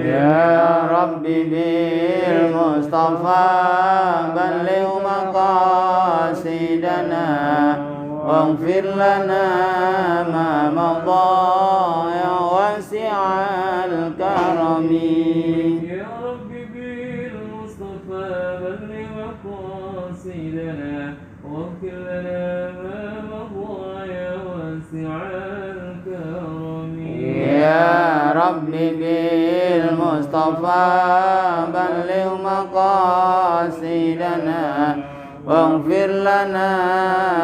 يا ربي بالمصطفى بلغ مقاصدنا واغفر لنا ما مضى يا واسع الكرم يا ربي بالمصطفى بلغ مقاصدنا واغفر لنا ما مضى يا واسع الكرم يا ربي بالمصطفى بلغ مقاصدنا واغفر لنا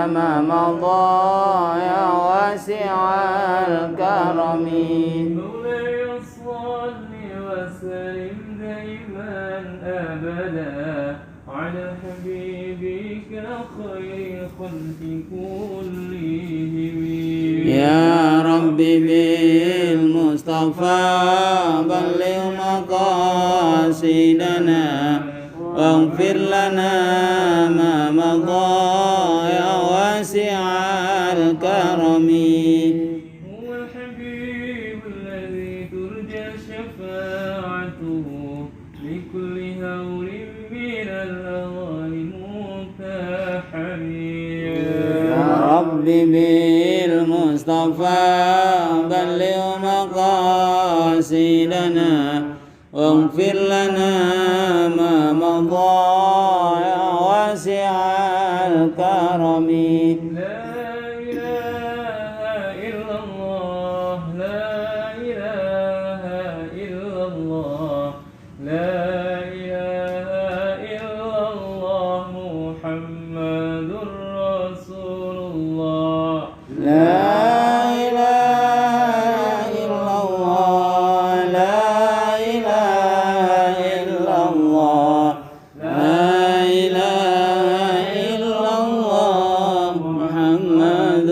ما مضى يا واسع الكرم مولاي صل وسلم دائما ابدا على حبيبك خير خلق كلهم يا ربي بالمصطفى بلغ مقاصدنا واغفر لنا ما مضى يا واسع الكرم هو الحبيب الذي ترجى شفاعته لكل هول من الأغاني مقتحم يا ربي بالمصطفى بلغ مقاصدنا واغفر لنا ما مضى يا واسع الكرم لا إله إلا الله لا إله إلا الله لا إله إلا الله محمد رسول الله لا إله إلا الله لا إله إلا الله لا إله إلا الله محمد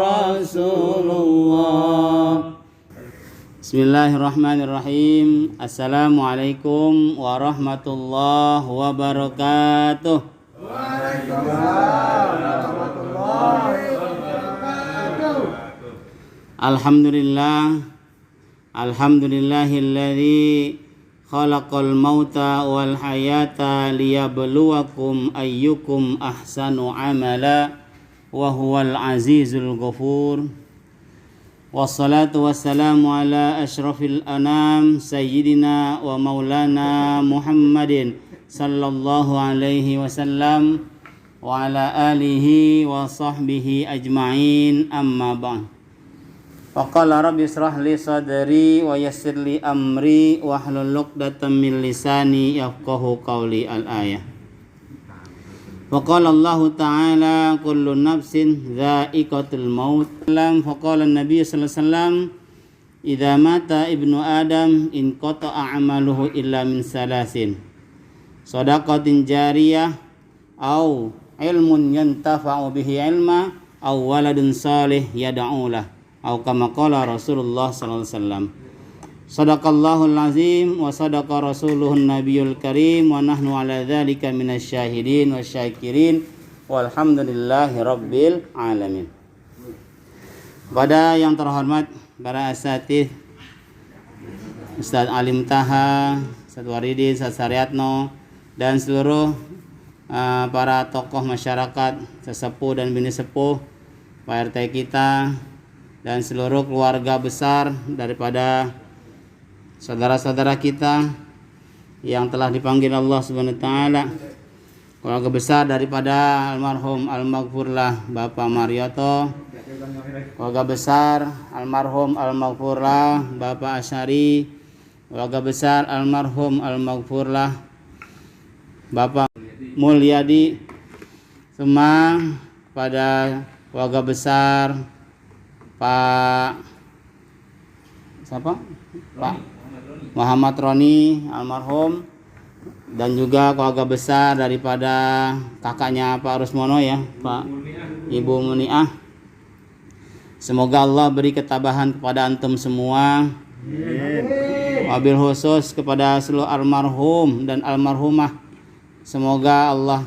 رسول الله بسم الله الرحمن الرحيم السلام عليكم ورحمة الله وبركاته Alhamdulillah Alhamdulillahilladzi khalaqal mauta wal hayata liyabluwakum ayyukum ahsanu amala wa huwal azizul ghafur. Wassalatu wassalamu ala asyrafil anam sayyidina wa maulana Muhammadin sallallahu alaihi wasallam wa ala alihi wa sahbihi ajma'in, amma ba'd. Faqala rabbi israh li sadri wa yassir li amri wahlul 'uqdatam min lisani yafqahu qawli al-ayah. Wa qala Allah ta'ala kullu nafsin dha'iqatul maut. Faqala an-nabiy sallallahu alaihi wasallam idza mata ibnu adam in qata'a 'amaluhu illa min salasin shadaqatin jariyah au ilmun yantafa'u bihi ilma au waladun salih yad'u lahu atau kama qala Rasulullah sallallahu alaihi wasallam. Shadaqallahul azim wa sadaqa rasuluhun nabiyul karim wa nahnu ala dzalika minasyahidin wasyakirin walhamdulillahi rabbil alamin. Pada yang terhormat para asatidz Ustaz Alim Taha, Ustaz Waridin, Ustaz Saryatno dan seluruh para tokoh masyarakat, sesepuh dan bini sepuh, Pak RT kita dan seluruh keluarga besar daripada saudara-saudara kita yang telah dipanggil Allah Subhanahu wa taala. Keluarga besar daripada almarhum al-maghfurlah Bapak Marioto. Keluarga besar almarhum al-maghfurlah Bapak Asyari. Keluarga besar almarhum al-maghfurlah Bapak Mulyadi. Semua pada keluarga besar Pak Muhammad Roni almarhum, dan juga keluarga besar daripada kakaknya Pak Rusmono ya, Pak Ibu Muniah. Semoga Allah beri ketabahan kepada antum semua. Wabil khusus kepada seluruh almarhum dan almarhumah. Semoga Allah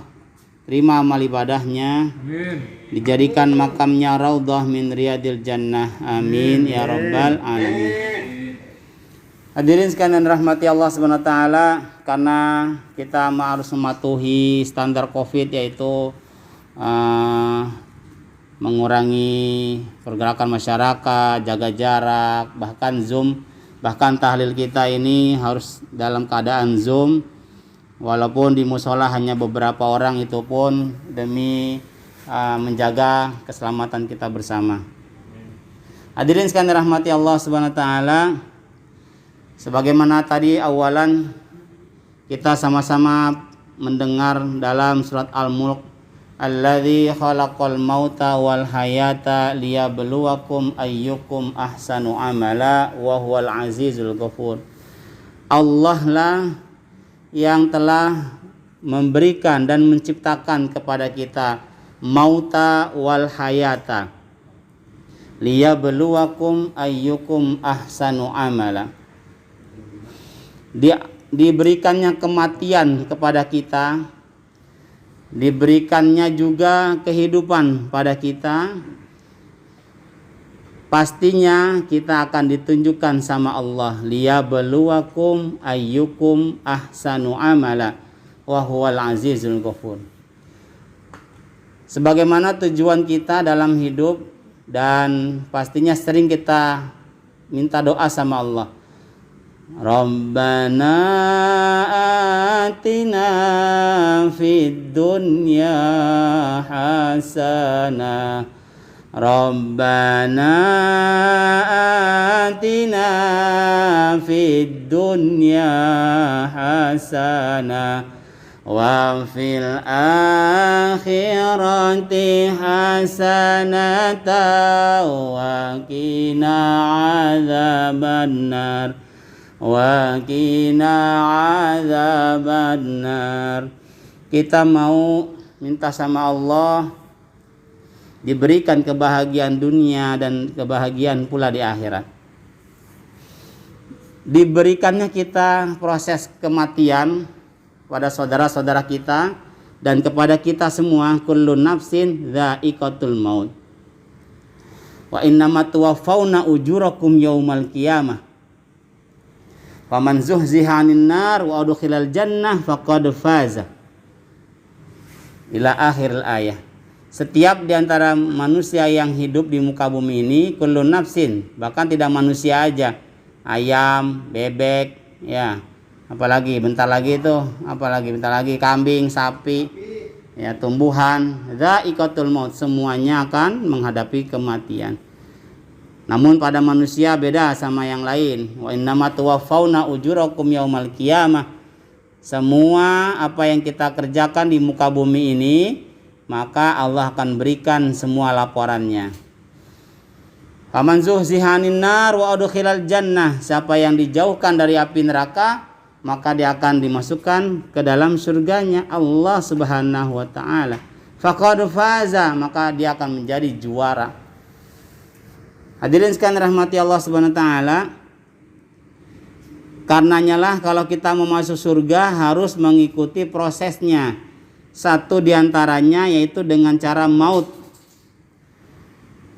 terima amal ibadahnya. Dijadikan makamnya raudhah min riyadil jannah. Amin ya rabbal alamin. Hadirin sekalian rahmati Allah Subhanahu wa taala, karena kita harus mematuhi standar Covid, yaitu mengurangi pergerakan masyarakat, jaga jarak, bahkan Zoom, bahkan tahlil kita ini harus dalam keadaan Zoom. Walaupun di musola hanya beberapa orang, itu pun demi menjaga keselamatan kita bersama. Hadirin sekalian rahmati Allah Subhanahu wa taala, sebagaimana tadi awalan kita sama-sama mendengar dalam surat Al-Mulk, alladzi khalaqal mauta wal hayata liyabluwakum ayyukum ahsanu amala wa huwal azizul ghafur. Allah lah yang telah memberikan dan menciptakan kepada kita mauta wal hayata liyabluwakum ayyukum ahsanu amala. Diberikannya kematian kepada kita, diberikannya juga kehidupan pada kita. Pastinya kita akan ditunjukkan sama Allah, liyabluwakum ayyukum ahsanu amala wa huwal azizul ghafur. Sebagaimana tujuan kita dalam hidup, dan pastinya sering kita minta doa sama Allah, Rabbana atina fid dunya hasanah, Rabbana atina fid dunya hasanah wa fil akhirati hasanatan wa qina adzabannar wa qina adzabannar. Kita mau minta sama Allah diberikan kebahagiaan dunia dan kebahagiaan pula di akhirat. Diberikannya kita proses kematian pada saudara-saudara kita dan kepada kita semua, kullu nafsin dha'iqatul maut wa innamat tuwaffawna ujurakum yaumal qiyamah faman zuhziha 'anil nar wa udkhilal jannah faqad faza, ila akhir ayat. Setiap di antara manusia yang hidup di muka bumi ini, kullu nafsin, bahkan tidak manusia aja, ayam, bebek, ya, apalagi bentar lagi kambing, sapi, ya, tumbuhan, dha'iqatul maut, semuanya akan menghadapi kematian. Namun pada manusia beda sama yang lain. Wa innamat tuwaffawna ujurakum yaumal qiyamah. Semua apa yang kita kerjakan di muka bumi ini, maka Allah akan berikan semua laporannya. Faman zuhzihanin nar wa udkhilal jannah, siapa yang dijauhkan dari api neraka, maka dia akan dimasukkan ke dalam surganya Allah Subhanahu wa taala. Faqad faza, maka dia akan menjadi juara. Hadirin sekalian rahmati Allah Subhanahu wa taala, karenanya lah kalau kita mau masuk surga harus mengikuti prosesnya. Satu diantaranya yaitu dengan cara maut.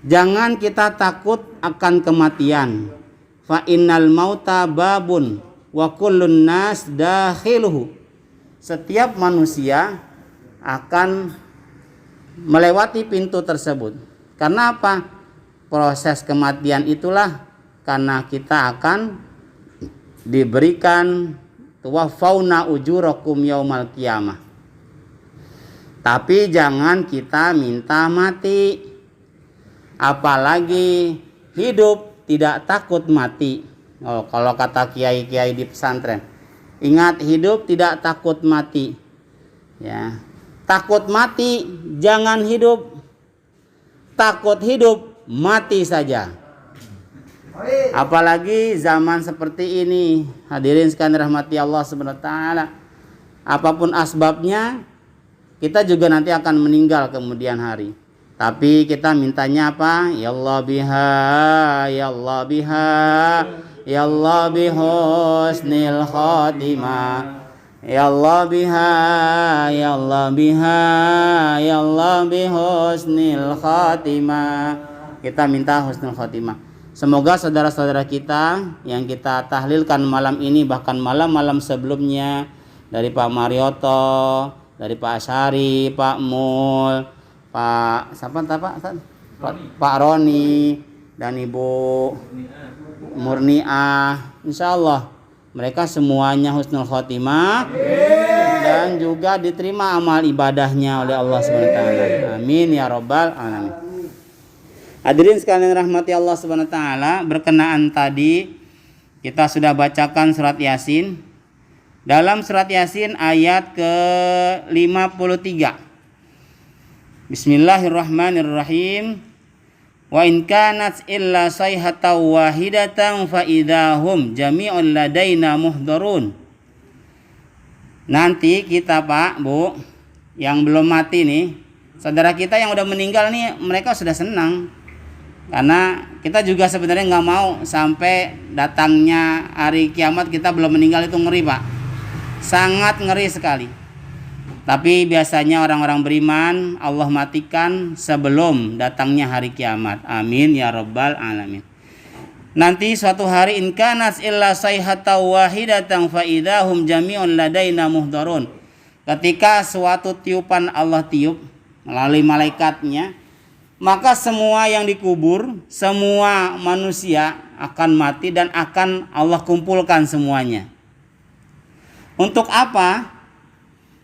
Jangan kita takut akan kematian. Fa innal mauta babun wa kullun nas dakhiluhu. Setiap manusia akan melewati pintu tersebut. Karena apa? Proses kematian itulah karena kita akan diberikan tuwaffawna ujurakum yaumal qiyamah. Tapi jangan kita minta mati, apalagi hidup tidak takut mati. Kalau kata kiai-kiai di pesantren, ingat, hidup tidak takut mati. Ya, takut mati jangan hidup, takut hidup mati saja. Apalagi zaman seperti ini, hadirin sekalian rahmati Allah Subhanahu wa taala. Apapun asbabnya, kita juga nanti akan meninggal kemudian hari. Tapi kita mintanya apa? Ya Allah biha, ya Allah biha, ya Allah bihusnil khatimah, ya Allah biha, ya Allah biha, ya Allah bihusnil khatimah. Kita minta husnul khatimah. Semoga saudara-saudara kita yang kita tahlilkan malam ini, bahkan malam-malam sebelumnya, dari Pak Marioto, dari Pak Asyari, Pak Mul, Pak Pak Roni, dan Ibu Murniah, insya Allah mereka semuanya husnul khotimah dan juga diterima amal ibadahnya oleh Allah SWT. Amin ya robbal alamin. Hadirin sekalian rahmati Allah SWT, berkenaan tadi kita sudah bacakan surat Yasin. Dalam surat Yasin ayat ke-53. Bismillahirrahmanirrahim. Wa in kanat illa sayhatan wahidatan fa idahum jami'un ladaina muhdarun. Nanti kita Pak, Bu, yang belum mati nih, saudara kita yang udah meninggal nih, mereka sudah senang. Karena kita juga sebenarnya nggak mau sampai datangnya hari kiamat kita belum meninggal, itu ngeri Pak. Sangat ngeri sekali. Tapi biasanya orang-orang beriman Allah matikan sebelum datangnya hari kiamat. Amin ya rabbal alamin. Nanti suatu hari in kanat illa sayhatan wahidatan fa idahum jami'un ladaina muhdarun. Ketika suatu tiupan Allah tiup melalui malaikatnya, maka semua yang dikubur, semua manusia akan mati dan akan Allah kumpulkan semuanya. Untuk apa?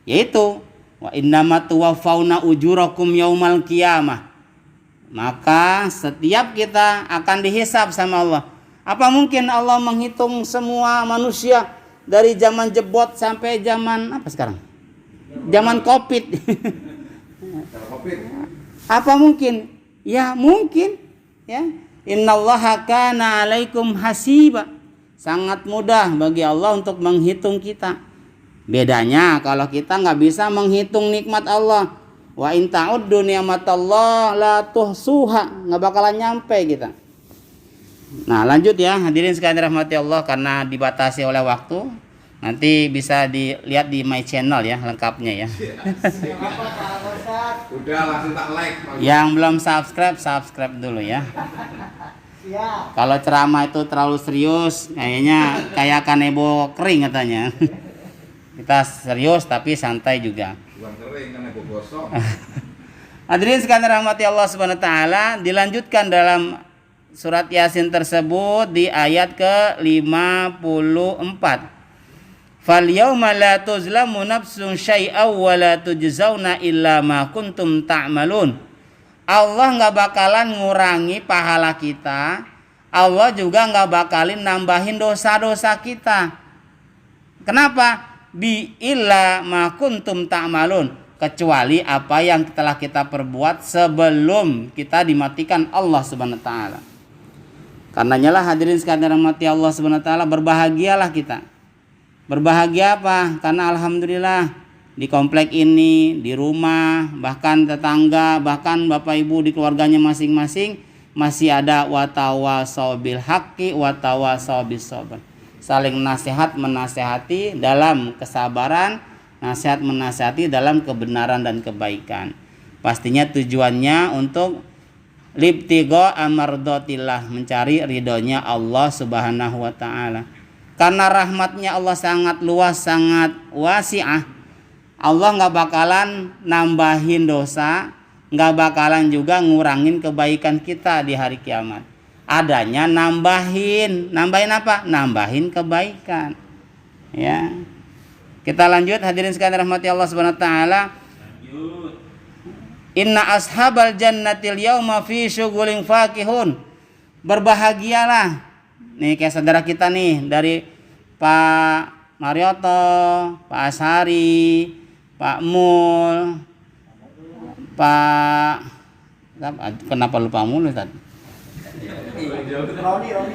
Yaitu wa innama tuwaffawna ujurakum yaumal qiyamah. Maka setiap kita akan dihisab sama Allah. Apa mungkin Allah menghitung semua manusia dari zaman jebot sampai zaman apa sekarang? Zaman Covid. Apa mungkin? Ya mungkin, ya. Innallaha kana 'alaikum hasiba. Sangat mudah bagi Allah untuk menghitung kita. Bedanya kalau kita nggak bisa menghitung nikmat Allah. Wa in ta'uddu ni'matallah la tuhsuha, nggak bakalan nyampe kita. Nah, lanjut ya hadirin sekalian rahmati Allah, karena dibatasi oleh waktu. Nanti bisa dilihat di my channel ya lengkapnya ya. Udah langsung tak like. Yang belum subscribe dulu ya. Kalau ceramah itu terlalu serius, kayaknya kayak kanebo kering katanya. Kita serius tapi santai juga. Bukan kering, kanebo gosong. Hadirin sekalian rahmati Allah Subhanahu wa taala, dilanjutkan dalam surat Yasin tersebut di ayat ke-54. Fal yauma la tuzlamu nafsun syai'aw wa la tujzauna illa ma kuntum ta'malun. Allah enggak bakalan ngurangi pahala kita. Allah juga enggak bakalin nambahin dosa-dosa kita. Kenapa? Bi illa ma kuntum ta'malun, kecuali apa yang telah kita perbuat sebelum kita dimatikan Allah Subhanahu wa taala. Karenanya lah hadirin sekalian rahmati Allah Subhanahu wa taala, berbahagialah kita. Berbahagia apa? Karena alhamdulillah di komplek ini, di rumah, bahkan tetangga, bahkan bapak ibu di keluarganya masing-masing masih ada watawasau bil haqqi watawasau bis sabr. Saling nasihat menasehati dalam kesabaran, nasihat menasehati dalam kebenaran dan kebaikan. Pastinya tujuannya untuk libtigo amardotillah, mencari ridhonya Allah Subhanahu wa taala. Karena rahmatnya Allah sangat luas, sangat wasi'ah. Allah gak bakalan nambahin dosa, gak bakalan juga ngurangin kebaikan kita di hari kiamat. Adanya nambahin apa? Nambahin kebaikan. Ya. Kita lanjut hadirin sekalian rahmati Allah Subhanahu wa taala. Inna ashabal jannatil yauma fi syughulin fakihun. Berbahagialah. Nih kayak saudara kita nih dari Pak Marioto, Pak Asyari, Pak Mul, Pak kenapa lupa Mul Ustaz?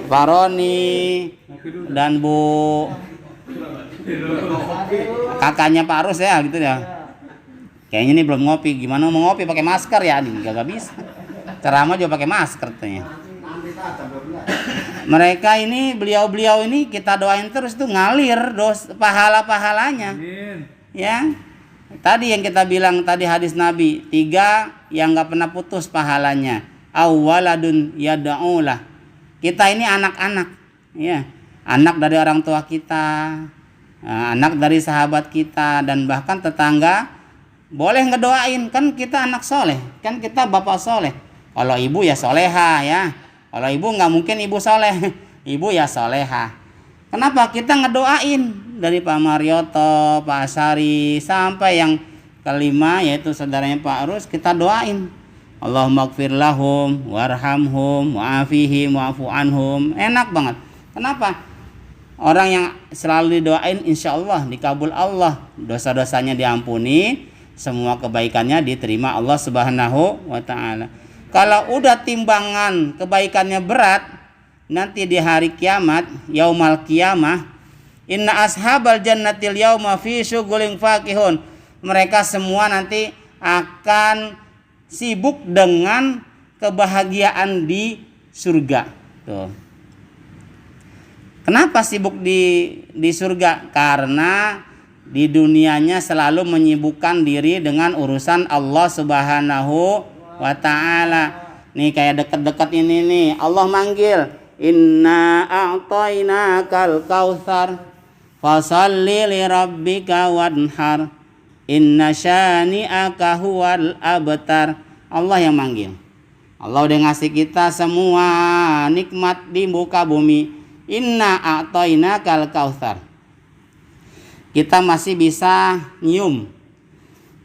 Pak Roni dan Bu kakaknya Pak Arus ya gitu ya. Kayaknya ini belum ngopi. Gimana mau ngopi pakai masker ya? Nih gak bisa. Ceramah juga pakai masker katanya. Mereka ini beliau-beliau ini kita doain terus tuh ngalir pahala-pahalanya. Ya. Tadi yang kita bilang tadi hadis Nabi, 3 yang enggak pernah putus pahalanya. Awwaladun yad'ulah. Kita ini anak-anak, ya, anak dari orang tua kita, anak dari sahabat kita, dan bahkan tetangga boleh ngedoain. Kan kita anak soleh, kan kita bapak soleh. Kalau ibu ya soleha ya. Kalau ibu nggak mungkin ibu soleh, ibu ya soleha. Kenapa? Kita ngedoain dari Pak Marioto, Pak Asari, sampai yang kelima yaitu saudaranya Pak Rus, kita doain. Allahumma gfir lahum warhamhum wa'afihim wa'fu anhum. Enak banget. Kenapa? Orang yang selalu didoain insya Allah dikabul Allah, dosa-dosanya diampuni, semua kebaikannya diterima Allah Subhanahu wa ta'ala. Kalau udah timbangan kebaikannya berat, nanti di hari kiamat, yaumal kiamah, inna ashabal jannatil yauma fi syughulin fakihun. Mereka semua nanti akan sibuk dengan kebahagiaan di surga. Tuh. Kenapa sibuk di surga? Karena di dunianya selalu menyibukkan diri dengan urusan Allah Subhanahu wa ta'ala. Nih kayak dekat-dekat ini nih, Allah manggil, inna a'tainakal kautsar fasalli li rabbika wanhar inna syani'aka huwal abtar. Allah yang manggil. Allah udah ngasih kita semua nikmat di muka bumi. Inna a'tainakal kautsar. Kita masih bisa nyium,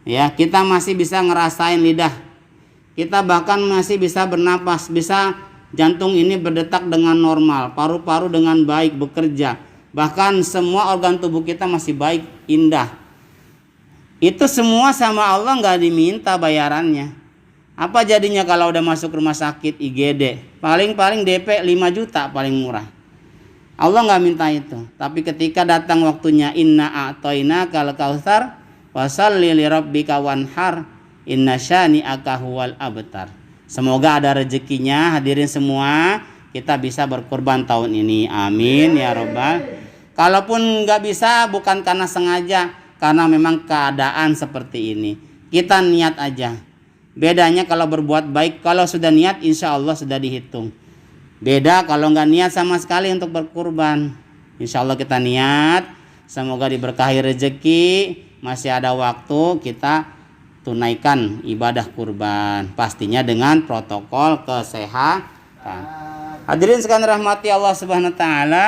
ya, kita masih bisa ngerasain lidah, kita bahkan masih bisa bernapas, bisa jantung ini berdetak dengan normal, paru-paru dengan baik bekerja, bahkan semua organ tubuh kita masih baik, indah. Itu semua sama Allah nggak diminta bayarannya. Apa jadinya kalau udah masuk rumah sakit IGD? Paling DP 5 juta paling murah. Allah nggak minta itu. Tapi ketika datang waktunya, inna a'tainakal kautsar fasalli li rabbika wanhar inna syani'aka huwal abtar. Semoga ada rezekinya hadirin semua, kita bisa berkurban tahun ini. Amin ya robbal. Kalaupun nggak bisa bukan karena sengaja, karena memang keadaan seperti ini. Kita niat aja. Bedanya kalau berbuat baik, kalau sudah niat insya Allah sudah dihitung. Beda kalau nggak niat sama sekali untuk berkurban. Insya Allah kita niat, semoga diberkahi rezeki, masih ada waktu kita tunaikan ibadah kurban. Pastinya dengan protokol kesehatan. Hadirin sekalian rahmati Allah Subhanahu wa ta'ala.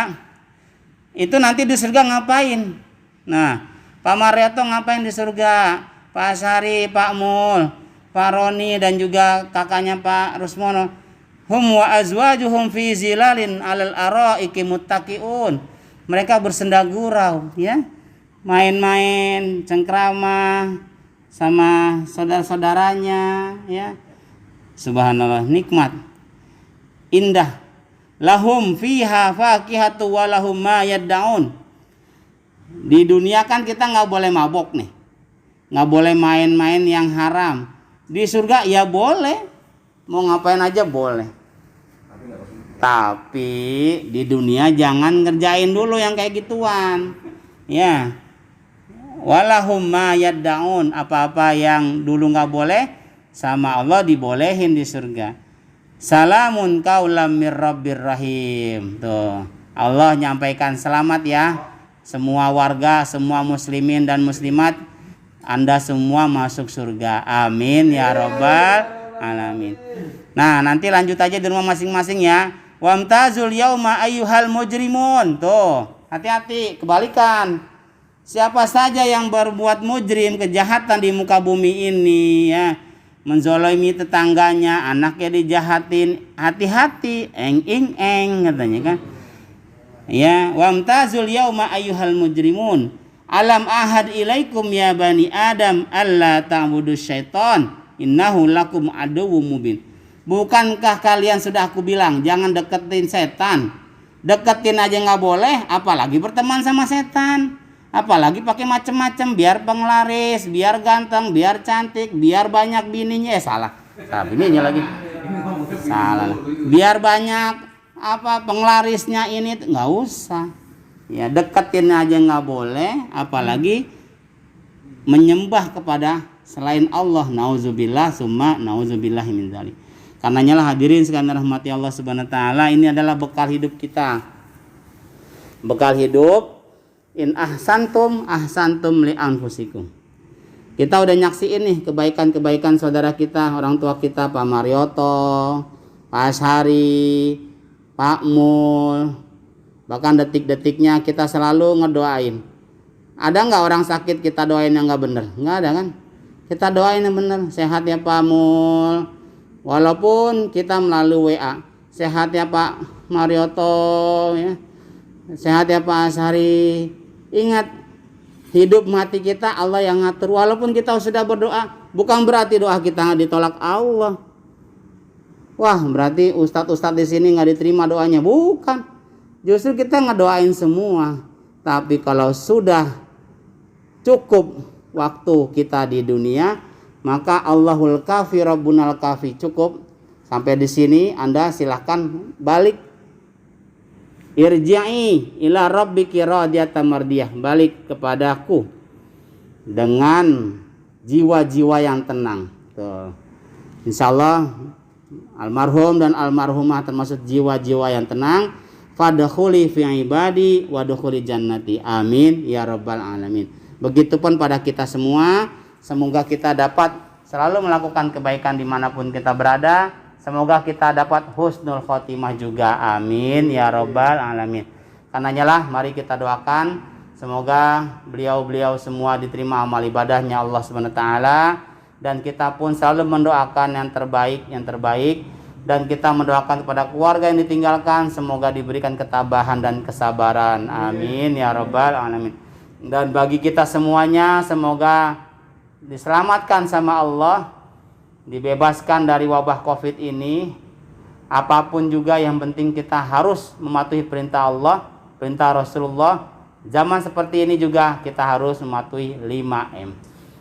Itu nanti di surga ngapain? Nah, Pak Marioto ngapain di surga? Pak Asari, Pak Mul, Pak Roni, dan juga kakaknya Pak Rusmono. Hum wa azwajuhum fi zilalin alal araiki muttaqiun. Mereka bersenda gurau, ya. Main-main, cengkrama sama saudara-saudaranya, ya. Subhanallah, nikmat. Indah. Lahum fiha fakihatu wa lahum ma yad'un. Di dunia kan kita nggak boleh mabok nih, nggak boleh main-main yang haram. Di surga ya boleh, mau ngapain aja boleh. Tapi di dunia jangan ngerjain dulu yang kayak gituan, ya. Walahum ma yad'un, apa-apa yang dulu nggak boleh sama Allah dibolehin di surga. Salamun qaulam mir rabbir rahim. Tuh, Allah nyampaikan selamat ya. Semua warga, semua muslimin dan muslimat, Anda semua masuk surga. Amin ya robbal alamin. Nah, nanti lanjut aja di rumah masing-masing ya. Wamtazul yauma ayyuhal mujrimun. Tuh, hati-hati, kebalikan. Siapa saja yang berbuat mujrim, kejahatan di muka bumi ini, ya, menzolimi tetangganya, anaknya dijahatin, hati-hati, eng katanya kan. Ya, wamtazul yauma ayyuhal mujrimun. Alam ahad ilaikum ya bani Adam alla ta'budus syaiton innahu lakum aduwwum mubin. Bukankah kalian sudah aku bilang jangan deketin setan? Deketin aja nggak boleh, apalagi berteman sama setan. Apalagi pakai macem-macem biar penglaris, biar ganteng, biar cantik, biar banyak bininya. Salah bininya lagi. Salah. Biar banyak penglarisnya ini, nggak usah. Ya, deketin aja nggak boleh, apalagi menyembah kepada selain Allah. Nauzubillah summa nauzubillah min dzalik. Karenanya lah hadirin sekalian rahmati Allah Subhanahu wa taala, ini adalah bekal hidup kita. Bekal hidup, in ahsantum ahsantum li anfusikum. Kita udah nyaksiin nih kebaikan-kebaikan saudara kita, orang tua kita, Pak Marioto, Pak Ashari, Pak Mul. Bahkan detik-detiknya kita selalu ngedoain. Ada nggak orang sakit kita doain yang nggak bener? Nggak ada kan? Kita doain yang bener. Sehat ya Pak Mul. Walaupun kita melalui WA. Sehat ya Pak Marioto. Ya. Sehat ya Pak Ashari. Ingat, hidup mati kita Allah yang ngatur. Walaupun kita sudah berdoa, bukan berarti doa kita nggak ditolak Allah. Wah, berarti ustadz-ustadz di sini nggak diterima doanya. Bukan. Justru kita ngedoain semua. Tapi kalau sudah cukup waktu kita di dunia, maka Allahul kafi Rabbunal kafi, cukup. Sampai di sini Anda silahkan balik. Irji'i ila rabbiki radiyatan mardiyah, balik kepadaku dengan jiwa-jiwa yang tenang. Tuh. Insyaallah almarhum dan almarhumah termasuk jiwa-jiwa yang tenang. Fadkhuli fi ibadi wadkhuli jannati. Amin ya rabbal alamin. Begitupun pada kita semua, semoga kita dapat selalu melakukan kebaikan dimanapun kita berada. Semoga kita dapat husnul khotimah juga. Amin ya rabbal alamin. Karenanya lah mari kita doakan semoga beliau-beliau semua diterima amal ibadahnya Allah Subhanahu wa taala, dan kita pun selalu mendoakan yang terbaik, dan kita mendoakan kepada keluarga yang ditinggalkan semoga diberikan ketabahan dan kesabaran. Amin ya rabbal alamin. Dan bagi kita semuanya semoga diselamatkan sama Allah, dibebaskan dari wabah Covid ini. Apapun juga yang penting kita harus mematuhi perintah Allah, perintah Rasulullah. Zaman seperti ini juga kita harus mematuhi 5M.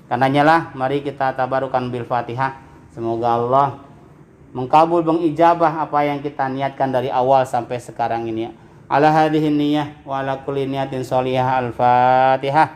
Karenanya lah mari kita tabarukan bil Fatihah. Semoga Allah mengkabul, mengijabah apa yang kita niatkan dari awal sampai sekarang ini. Ala hadhihi niyyah wa ala kulli niyatin sholihah. Al-Fatihah.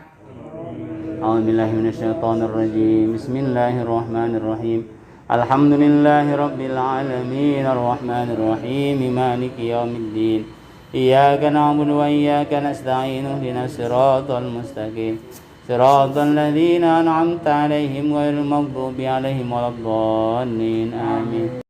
A'udzubillahi minasyaitonir rajim. Bismillahirrahmanirrahim. Alhamdulillahi rabbil alamin arrahmanir rahim maliki yaumiddin. Iyyaka na'budu wa iyyaka nasta'in ihdinas siratal mustaqim. Siratal ladzina an'amta 'alaihim ghairil maghdubi 'alaihim waladdallin. Amin.